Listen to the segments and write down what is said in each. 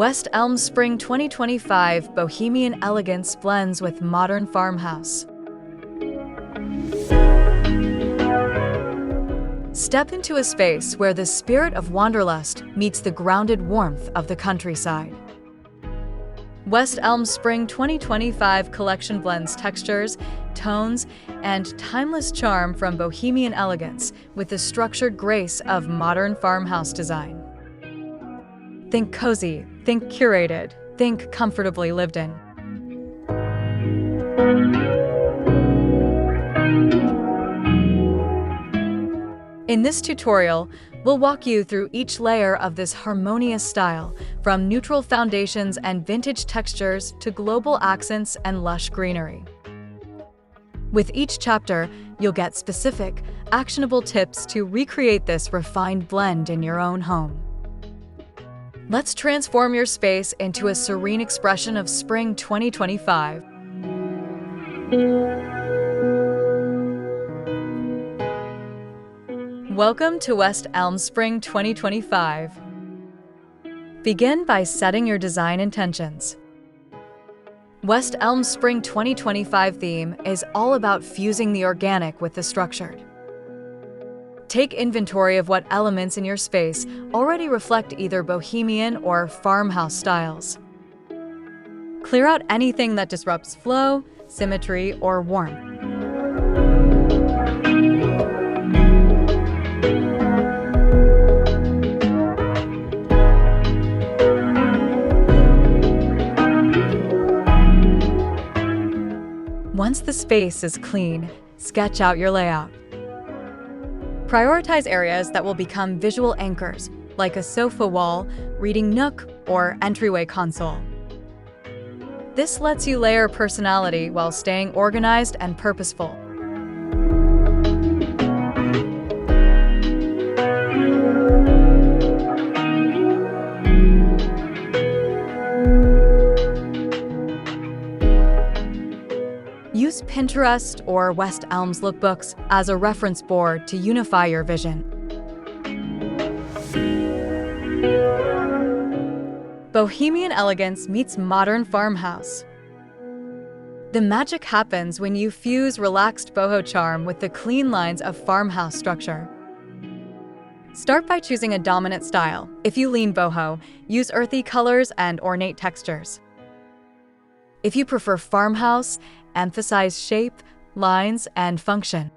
West Elm Spring 2025 Bohemian Elegance blends with Modern Farmhouse. Step into a space where the spirit of wanderlust meets the grounded warmth of the countryside. West Elm Spring 2025 collection blends textures, tones, and timeless charm from Bohemian Elegance with the structured grace of modern farmhouse design. Think cozy, think curated, think comfortably lived in. In this tutorial, we'll walk you through each layer of this harmonious style, from neutral foundations and vintage textures to global accents and lush greenery. With each chapter, you'll get specific, actionable tips to recreate this refined blend in your own home. Let's transform your space into a serene expression of Spring 2025. Welcome to West Elm Spring 2025. Begin by setting your design intentions. West Elm Spring 2025 theme is all about fusing the organic with the structured. Take inventory of what elements in your space already reflect either bohemian or farmhouse styles. Clear out anything that disrupts flow, symmetry, or warmth. Once the space is clean, sketch out your layout. Prioritize areas that will become visual anchors, like a sofa wall, reading nook, or entryway console. This lets you layer personality while staying organized and purposeful. Use Pinterest or West Elm's lookbooks as a reference board to unify your vision. Bohemian Elegance meets Modern Farmhouse. The magic happens when you fuse relaxed boho charm with the clean lines of farmhouse structure. Start by choosing a dominant style. If you lean boho, use earthy colors and ornate textures. If you prefer farmhouse, emphasize shape, lines, and function.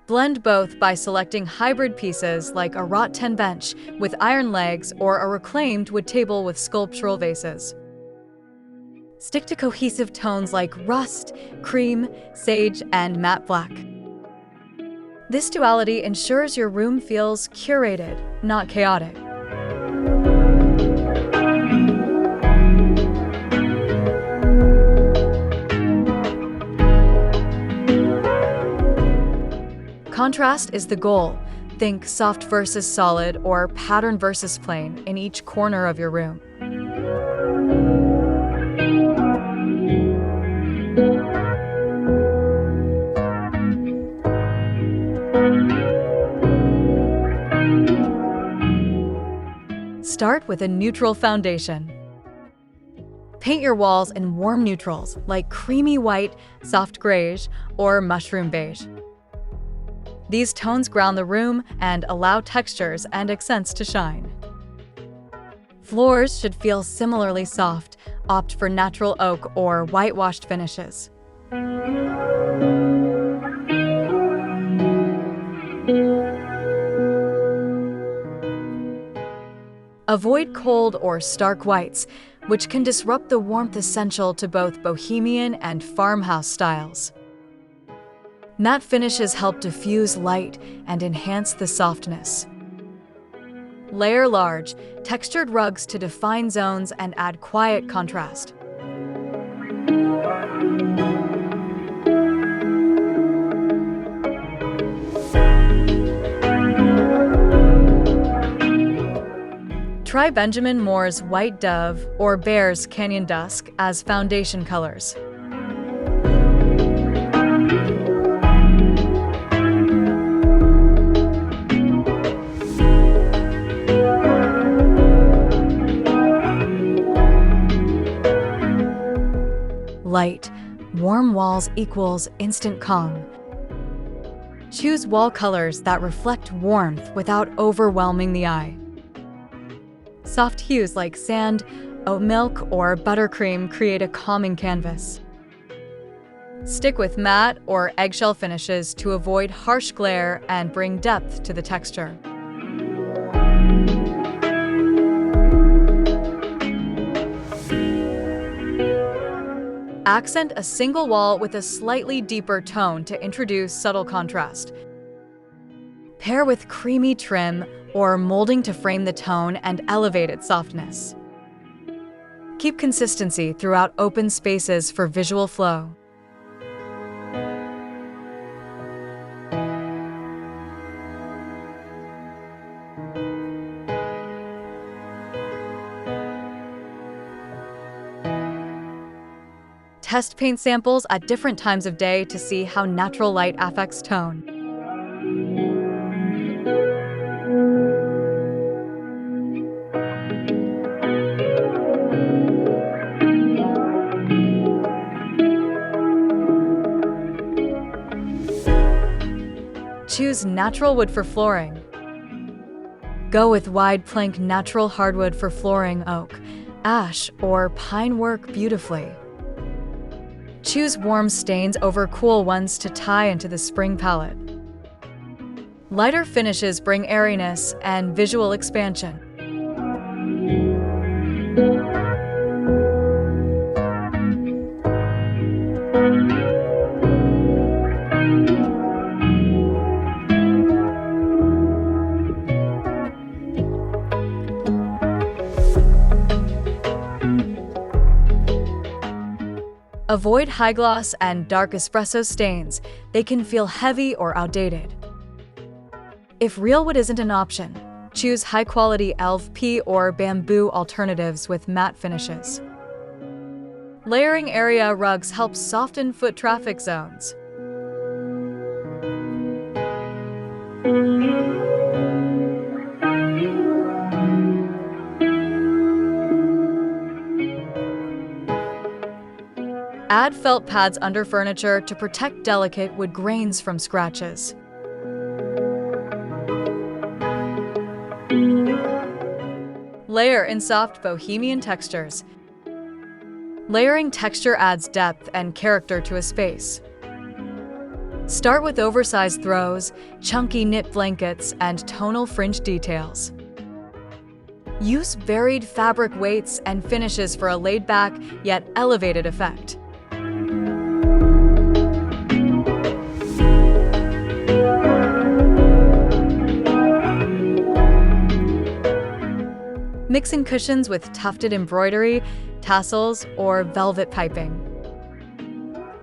Blend both by selecting hybrid pieces like a Rattan bench with iron legs or a reclaimed wood table with sculptural vases. Stick to cohesive tones like rust, cream, sage, and matte black. This duality ensures your room feels curated, not chaotic. Contrast is the goal. Think soft versus solid or pattern versus plain in each corner of your room. Start with a neutral foundation. Paint your walls in warm neutrals like creamy white, soft grayish, or mushroom beige. These tones ground the room and allow textures and accents to shine. Floors should feel similarly soft. Opt for natural oak or whitewashed finishes. Avoid cold or stark whites, which can disrupt the warmth essential to both bohemian and farmhouse styles. Matte finishes help diffuse light and enhance the softness. Layer large, textured rugs to define zones and add quiet contrast. Try Benjamin Moore's White Dove or Bear's Canyon Dusk as foundation colors. light. Warm walls equals instant calm. Choose wall colors that reflect warmth without overwhelming the eye. Soft hues like sand, oat milk, or buttercream create a calming canvas. Stick with matte or eggshell finishes to avoid harsh glare and bring depth to the texture. Accent a single wall with a slightly deeper tone to introduce subtle contrast. Pair with creamy trim or molding to frame the tone and elevate its softness. Keep consistency throughout open spaces for visual flow. Test paint samples at different times of day to see how natural light affects tone. Choose natural wood for flooring. Go with wide plank natural hardwood for flooring. Oak, ash, or pine work beautifully. Choose warm stains over cool ones to tie into the spring palette. Lighter finishes bring airiness and visual expansion. Avoid high gloss and dark espresso stains. They can feel heavy or outdated. If real wood isn't an option, choose high-quality LP or bamboo alternatives with matte finishes. Layering area rugs help soften foot traffic zones. Add felt pads under furniture to protect delicate wood grains from scratches. Layer in soft bohemian textures. Layering texture adds depth and character to a space. Start with oversized throws, chunky knit blankets, and tonal fringe details. Use varied fabric weights and finishes for a laid-back yet elevated effect. Mix in cushions with tufted embroidery, tassels, or velvet piping.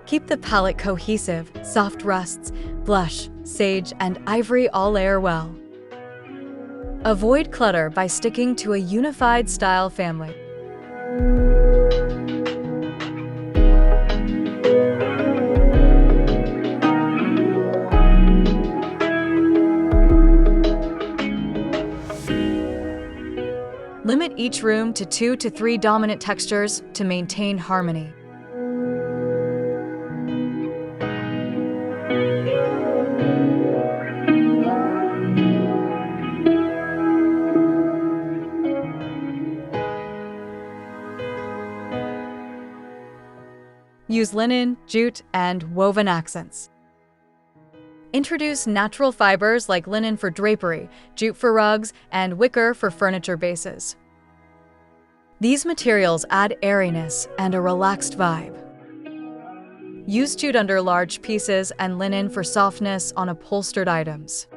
Keep the palette cohesive. Soft rusts, blush, sage, and ivory all layer well. Avoid clutter by sticking to a unified style family. Limit each room to 2 to 3 dominant textures to maintain harmony. Use linen, jute, and woven accents. Introduce natural fibers like linen for drapery, jute for rugs, and wicker for furniture bases. These materials add airiness and a relaxed vibe. Use jute under large pieces and linen for softness on upholstered items.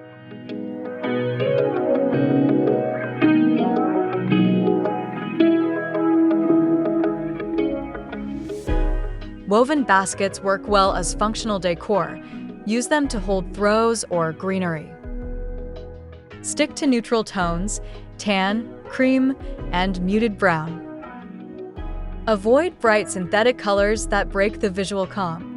Woven baskets work well as functional decor. Use them to hold throws or greenery. Stick to neutral tones, tan, cream, and muted brown. Avoid bright synthetic colors that break the visual calm.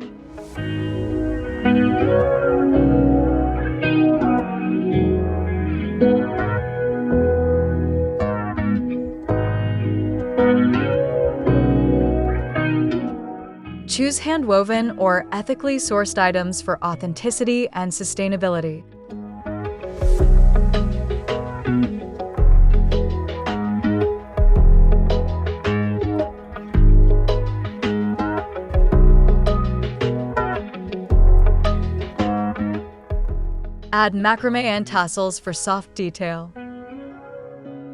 Choose hand-woven or ethically sourced items for authenticity and sustainability. Add macrame and tassels for soft detail.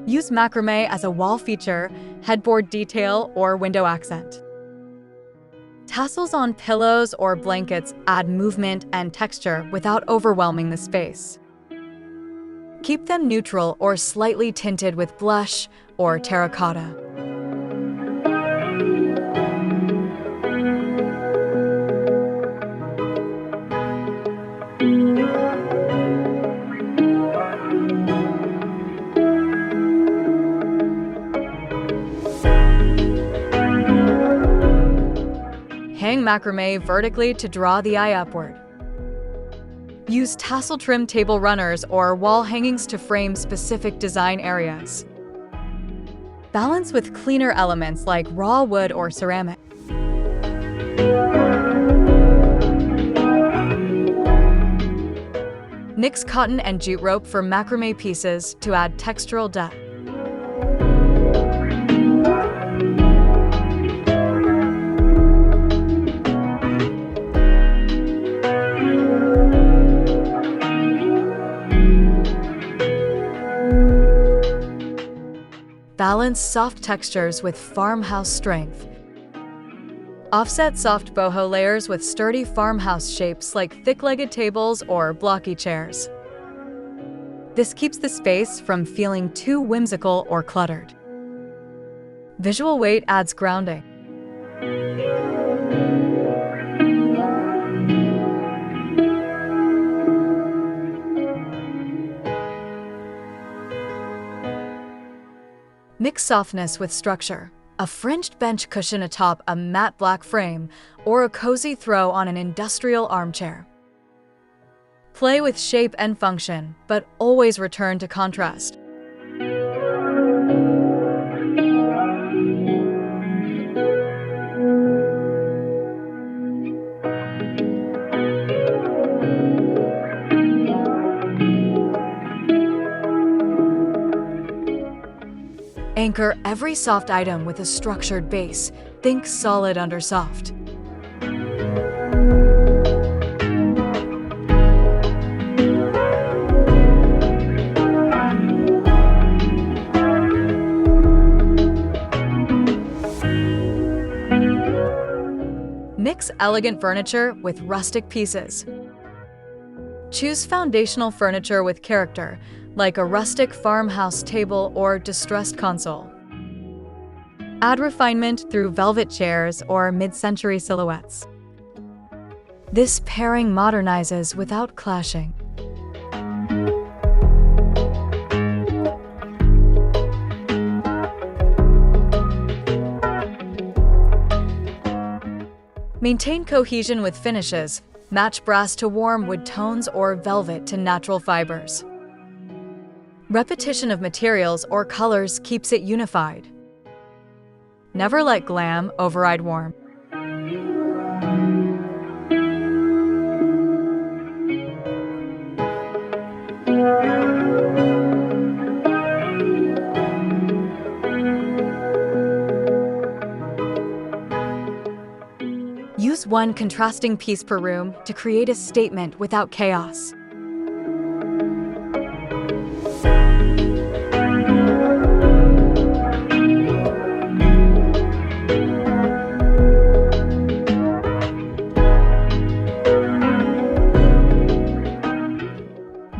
Use macrame as a wall feature, headboard detail, or window accent. Tassels on pillows or blankets add movement and texture without overwhelming the space. Keep them neutral or slightly tinted with blush or terracotta. Hang macrame vertically to draw the eye upward. Use tassel trim table runners or wall hangings to frame specific design areas. Balance with cleaner elements like raw wood or ceramic. Mix cotton and jute rope for macrame pieces to add textural depth. Balance soft textures with farmhouse strength. Offset soft boho layers with sturdy farmhouse shapes like thick-legged tables or blocky chairs. This keeps the space from feeling too whimsical or cluttered. Visual weight adds grounding. Mix softness with structure. A fringed bench cushion atop a matte black frame, or a cozy throw on an industrial armchair. Play with shape and function, but always return to contrast. Anchor every soft item with a structured base. Think solid under soft. Mix elegant furniture with rustic pieces. Choose foundational furniture with character, like a rustic farmhouse table or distressed console. Add refinement through velvet chairs or mid-century silhouettes. This pairing modernizes without clashing. Maintain cohesion with finishes. Match brass to warm wood tones or velvet to natural fibers. Repetition of materials or colors keeps it unified. Never let glam override warmth. Use one contrasting piece per room to create a statement without chaos.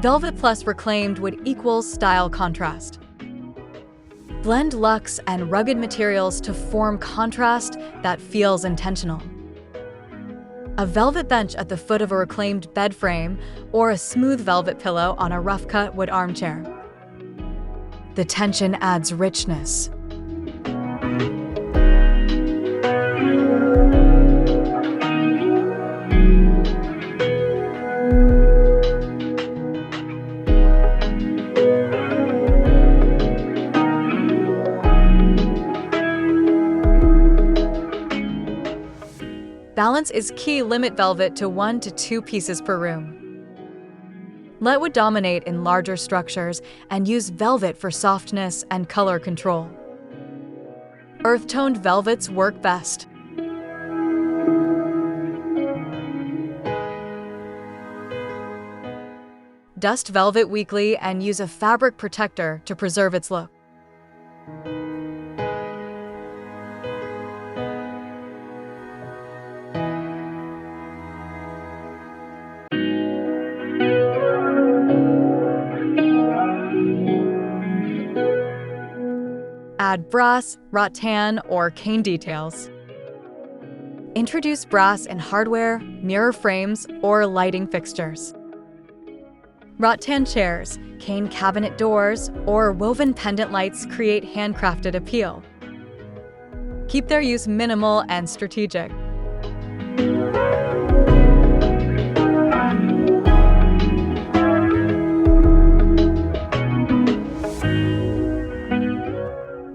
Velvet plus reclaimed would equal style contrast. Blend luxe and rugged materials to form contrast that feels intentional. A velvet bench at the foot of a reclaimed bed frame or a smooth velvet pillow on a rough-cut wood armchair. The tension adds richness. Balance is key. Limit velvet to 1 to 2 pieces per room. Let wood dominate in larger structures and use velvet for softness and color control. Earth-toned velvets work best. Dust velvet weekly and use a fabric protector to preserve its look. Add brass, rattan, or cane details. Introduce brass in hardware, mirror frames, or lighting fixtures. Rattan chairs, cane cabinet doors, or woven pendant lights create handcrafted appeal. Keep their use minimal and strategic.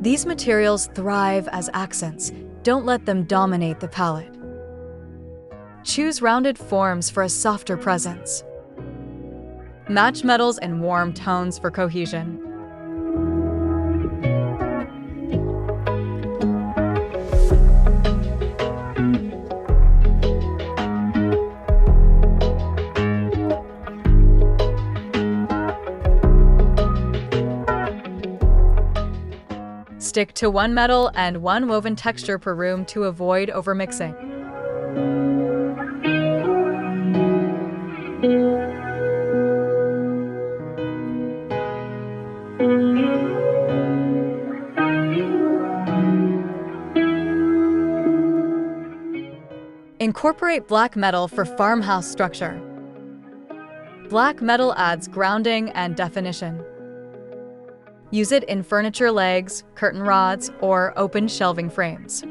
These materials thrive as accents. Don't let them dominate the palette. Choose rounded forms for a softer presence. Match metals and warm tones for cohesion. Stick to one metal and one woven texture per room to avoid overmixing. Incorporate black metal for farmhouse structure. Black metal adds grounding and definition. Use it in furniture legs, curtain rods, or open shelving frames.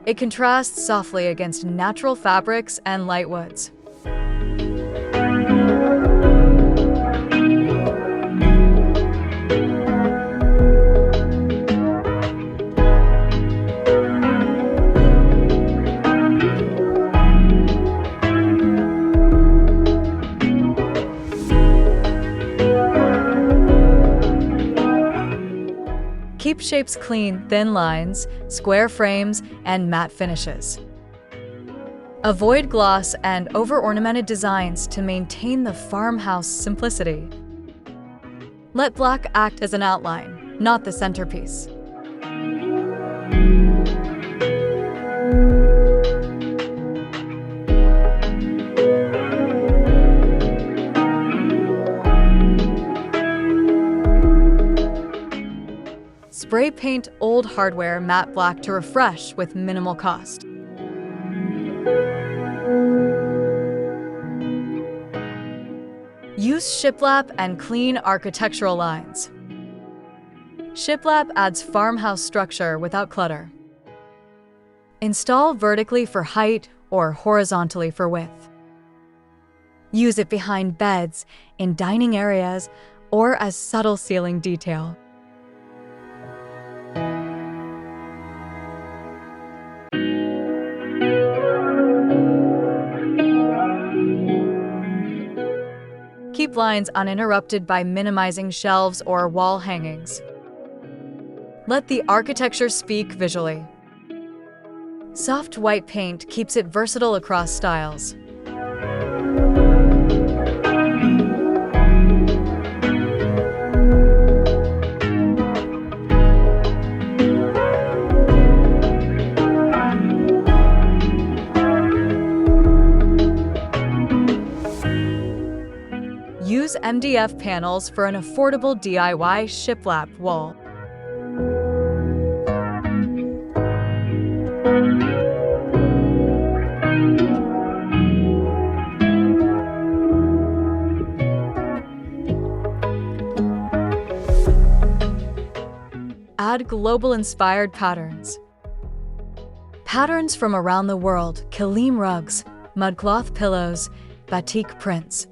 It contrasts softly against natural fabrics and light woods. Keep shapes clean, thin lines, square frames, and matte finishes. Avoid gloss and over-ornamented designs to maintain the farmhouse simplicity. Let black act as an outline, not the centerpiece. Spray paint old hardware matte black to refresh with minimal cost. Use shiplap and clean architectural lines. Shiplap adds farmhouse structure without clutter. Install vertically for height or horizontally for width. Use it behind beds, in dining areas, or as subtle ceiling detail. Keep lines uninterrupted by minimizing shelves or wall hangings. Let the architecture speak visually. Soft white paint keeps it versatile across styles. Use MDF panels for an affordable DIY shiplap wall. Add global-inspired patterns. Patterns from around the world: Kilim rugs, mudcloth pillows, Batik prints.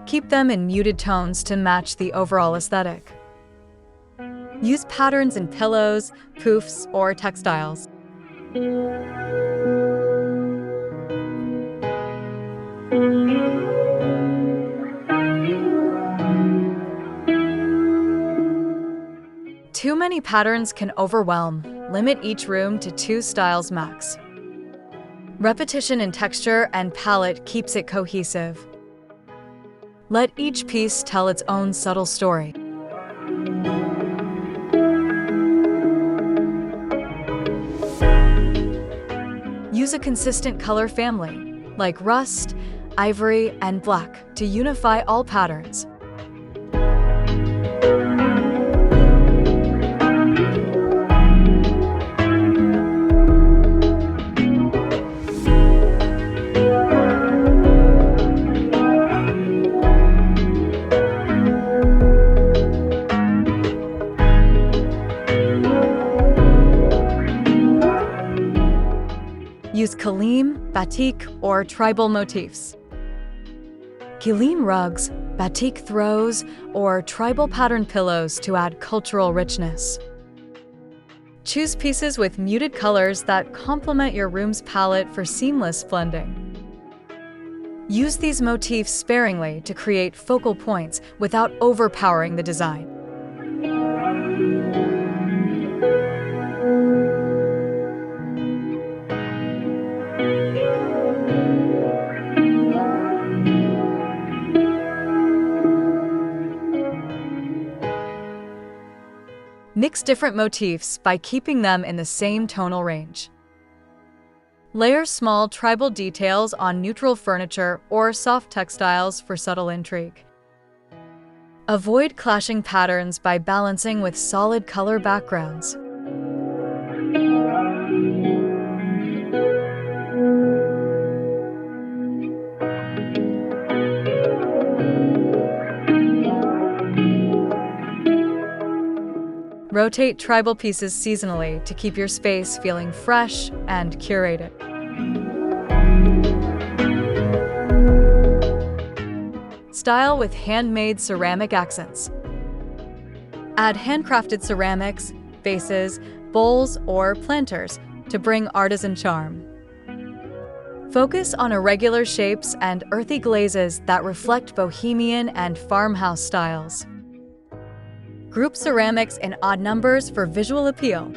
Keep them in muted tones to match the overall aesthetic. Use patterns in pillows, poofs, or textiles. Too many patterns can overwhelm. Limit each room to 2 styles max. Repetition in texture and palette keeps it cohesive. Let each piece tell its own subtle story. Use a consistent color family, like rust, ivory, and black, to unify all patterns. Use Kilim, Batik, or tribal motifs. Kilim rugs, Batik throws, or tribal pattern pillows to add cultural richness. Choose pieces with muted colors that complement your room's palette for seamless blending. Use these motifs sparingly to create focal points without overpowering the design. Mix different motifs by keeping them in the same tonal range. Layer small tribal details on neutral furniture or soft textiles for subtle intrigue. Avoid clashing patterns by balancing with solid color backgrounds. Rotate tribal pieces seasonally to keep your space feeling fresh and curated. Style with handmade ceramic accents. Add handcrafted ceramics, vases, bowls, or planters to bring artisan charm. Focus on irregular shapes and earthy glazes that reflect Bohemian and farmhouse styles. Group ceramics in odd numbers for visual appeal.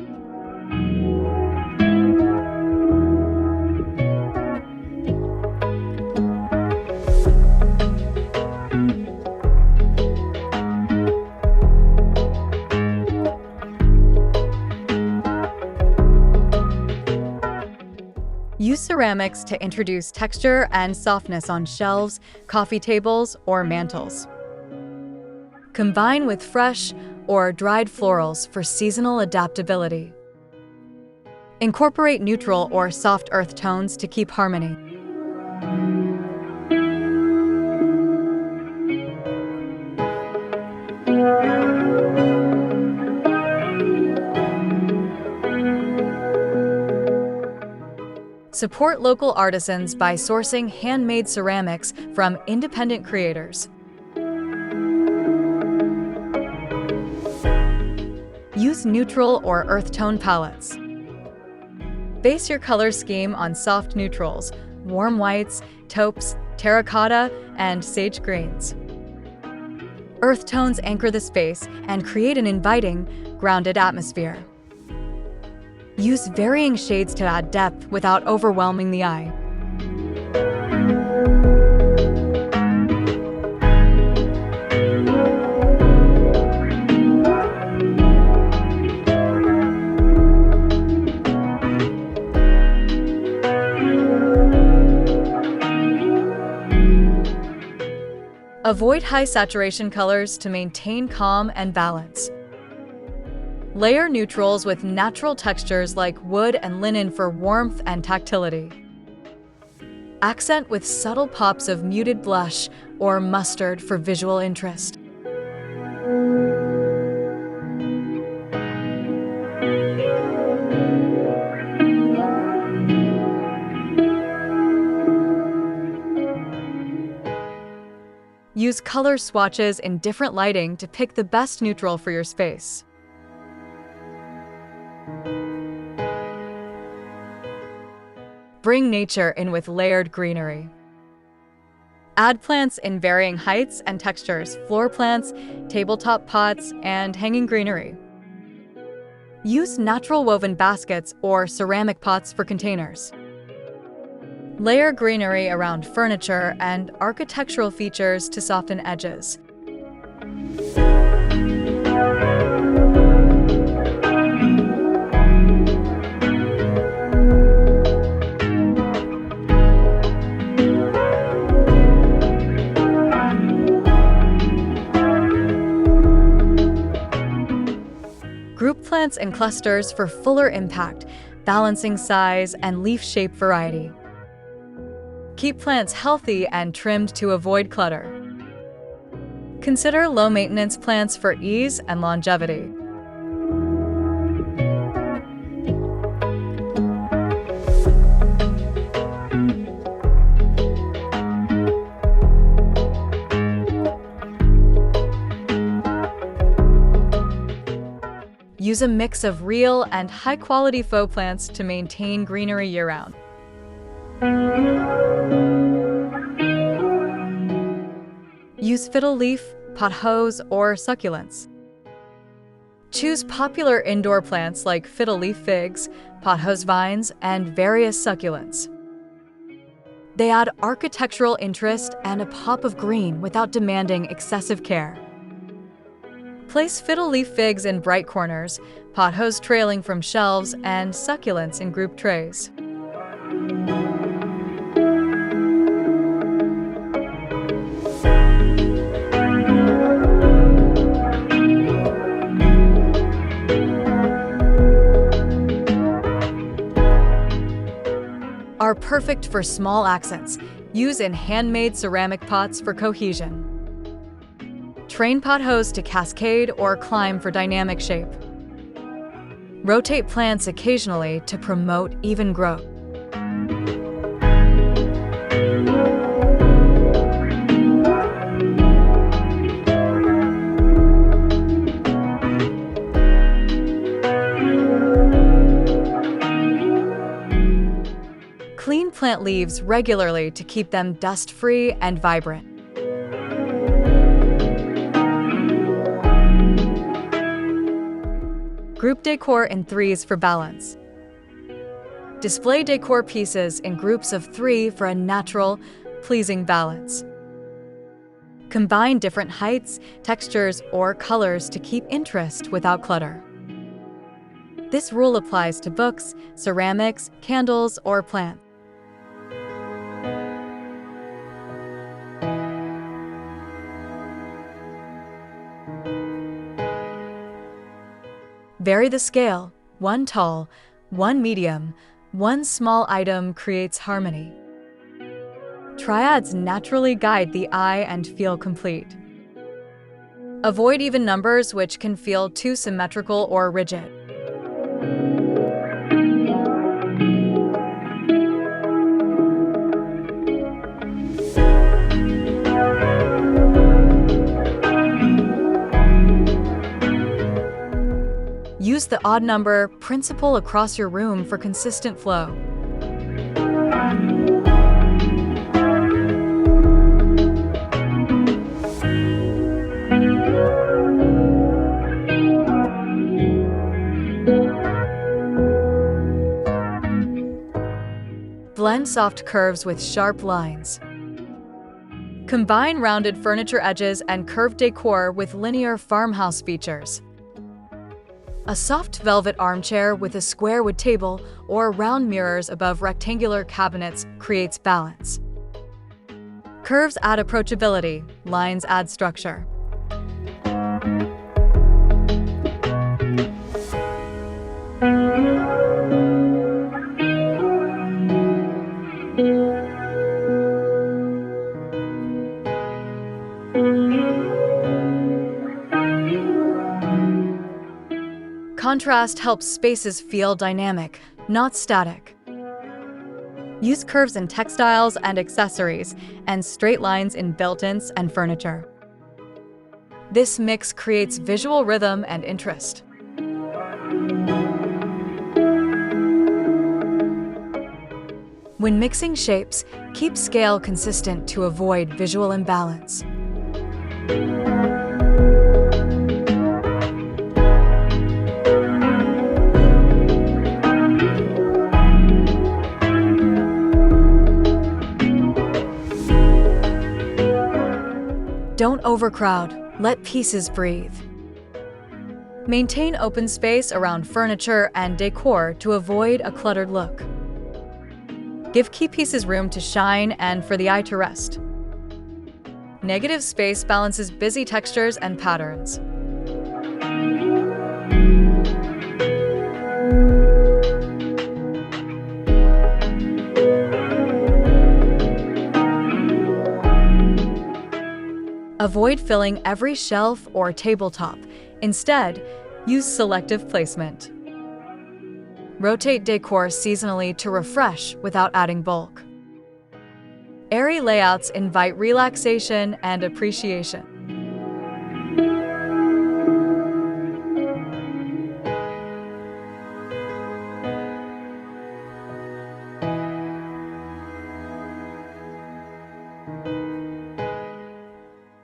Use ceramics to introduce texture and softness on shelves, coffee tables, or mantels. Combine with fresh or dried florals for seasonal adaptability. Incorporate neutral or soft earth tones to keep harmony. Support local artisans by sourcing handmade ceramics from independent creators. Use neutral or earth tone palettes. Base your color scheme on soft neutrals, warm whites, taupes, terracotta, and sage greens. Earth tones anchor the space and create an inviting, grounded atmosphere. Use varying shades to add depth without overwhelming the eye. Avoid high saturation colors to maintain calm and balance. Layer neutrals with natural textures like wood and linen for warmth and tactility. Accent with subtle pops of muted blush or mustard for visual interest. Use color swatches in different lighting to pick the best neutral for your space. Bring nature in with layered greenery. Add plants in varying heights and textures, floor plants, tabletop pots, and hanging greenery. Use natural woven baskets or ceramic pots for containers. Layer greenery around furniture and architectural features to soften edges. Group plants in clusters for fuller impact, balancing size and leaf shape variety. Keep plants healthy and trimmed to avoid clutter. Consider low-maintenance plants for ease and longevity. Use a mix of real and high-quality faux plants to maintain greenery year-round. Use fiddle leaf, pothos, or succulents. Choose popular indoor plants like fiddle leaf figs, pothos vines, and various succulents. They add architectural interest and a pop of green without demanding excessive care. Place fiddle leaf figs in bright corners, pothos trailing from shelves, and succulents in group trays. Are perfect for small accents. Use in handmade ceramic pots for cohesion. Train pothos to cascade or climb for dynamic shape. Rotate plants occasionally to promote even growth. Clean plant leaves regularly to keep them dust-free and vibrant. Group decor in threes for balance. Display decor pieces in groups of 3 for a natural, pleasing balance. Combine different heights, textures, or colors to keep interest without clutter. This rule applies to books, ceramics, candles, or plants. Vary the scale. 1 tall, 1 medium, 1 small item creates harmony. Triads naturally guide the eye and feel complete. Avoid even numbers, which can feel too symmetrical or rigid. Use the odd number principle across your room for consistent flow. Blend soft curves with sharp lines. Combine rounded furniture edges and curved decor with linear farmhouse features. A soft velvet armchair with a square wood table or round mirrors above rectangular cabinets creates balance. Curves add approachability, lines add structure. Contrast helps spaces feel dynamic, not static. Use curves in textiles and accessories, and straight lines in built-ins and furniture. This mix creates visual rhythm and interest. When mixing shapes, keep scale consistent to avoid visual imbalance. Don't overcrowd, let pieces breathe. Maintain open space around furniture and decor to avoid a cluttered look. Give key pieces room to shine and for the eye to rest. Negative space balances busy textures and patterns. Avoid filling every shelf or tabletop. Instead, use selective placement. Rotate decor seasonally to refresh without adding bulk. Airy layouts invite relaxation and appreciation.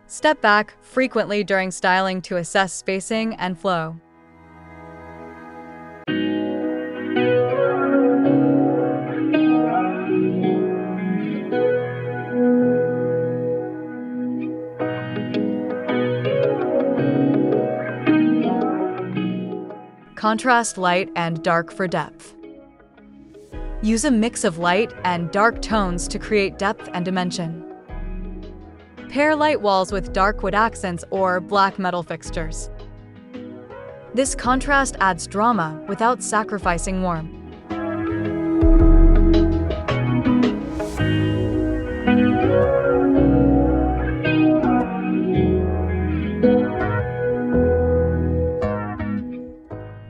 Step back frequently during styling to assess spacing and flow. Contrast light and dark for depth. Use a mix of light and dark tones to create depth and dimension. Pair light walls with dark wood accents or black metal fixtures. This contrast adds drama without sacrificing warmth.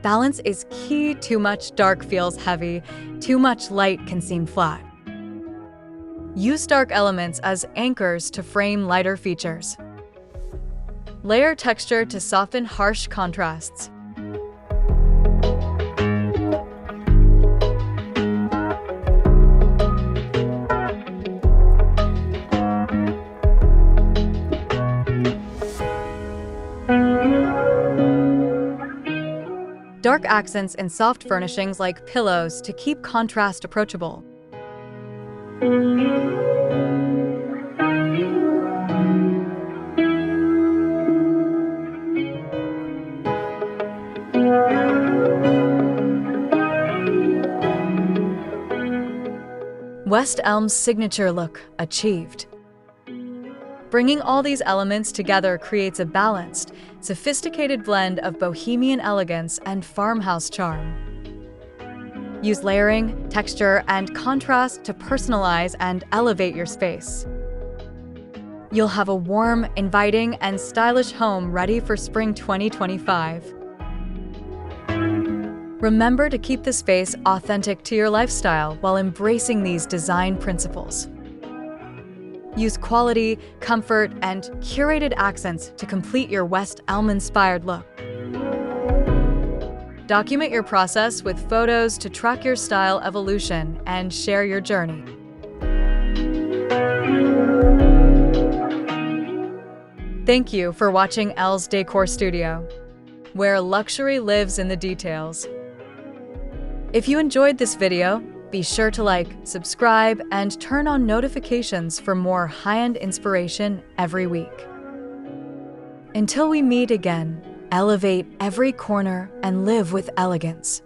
Balance is key. Too much dark feels heavy, too much light can seem flat. Use dark elements as anchors to frame lighter features. Layer texture to soften harsh contrasts. Dark accents in soft furnishings like pillows to keep contrast approachable. West Elm's signature look achieved. Bringing all these elements together creates a balanced, sophisticated blend of bohemian elegance and farmhouse charm. Use layering, texture, and contrast to personalize and elevate your space. You'll have a warm, inviting, and stylish home ready for spring 2025. Remember to keep the space authentic to your lifestyle while embracing these design principles. Use quality, comfort, and curated accents to complete your West Elm-inspired look. Document your process with photos to track your style evolution and share your journey. Thank you for watching Elle's Decor Studio, where luxury lives in the details. If you enjoyed this video, be sure to like, subscribe, and turn on notifications for more high-end inspiration every week. Until we meet again, elevate every corner and live with elegance.